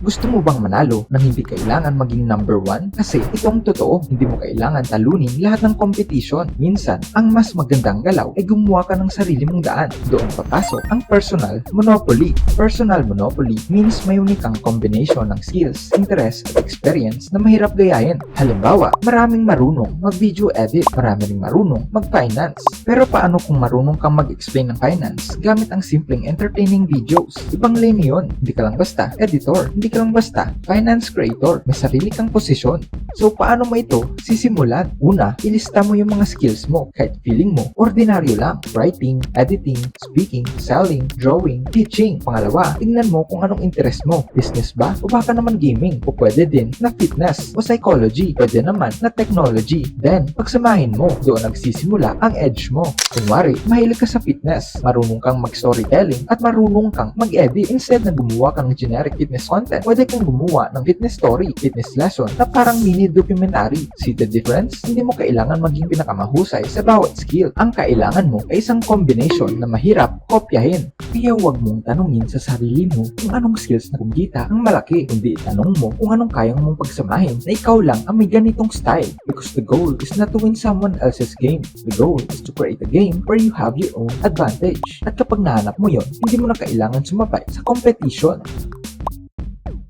Gusto mo bang manalo nang hindi kailangan maging number 1? Kasi ito ang totoo, hindi mo kailangan talunin lahat ng competition. Minsan, ang mas magandang galaw ay gumawa ka ng sarili mong daan. Doon papasok ang personal monopoly. Personal monopoly means may unikang combination ng skills, interest at experience na mahirap gayahin. Halimbawa, maraming marunong mag-video edit, marami ring marunong mag-finance. Pero paano kung marunong kang mag-explain ng finance gamit ang simpleng entertaining videos? Ibang lane yun. Hindi ka lang basta editor, hindi ka lang basta finance creator. May sarili kang posisyon. So paano mo ito sisimulan? Una, ilista mo yung mga skills mo kahit feeling mo ordinaryo lang. Writing, editing, speaking, selling, drawing, teaching. Pangalawa, tingnan mo kung anong interest mo. Business ba? O baka naman gaming? O pwede din na fitness o psychology. Pwede naman na technology. Then, pagsamahin mo, doon nagsisimula ang edge mo. Kunwari, mahilig ka sa fitness, marunong kang mag-storytelling at marunong kang mag-edit. Instead na gumawa ka ng generic fitness content, pwede kang gumawa ng fitness story, fitness lesson na parang mini documentary. See the difference? Hindi mo kailangan maging pinakamahusay sa bawat skill. Ang kailangan mo ay isang combination na mahirap kopyahin. Kaya huwag mong tanungin sa sarili mo kung anong skills na kumita ang malaki, kundi itanong mo kung anong kayang mong pagsamahin na ikaw lang ang may ganitong style. Because the goal is not to win someone else's game. The goal is to create a game where you have your own advantage. At kapag nahanap mo yon, hindi mo na kailangan sumabay sa competition.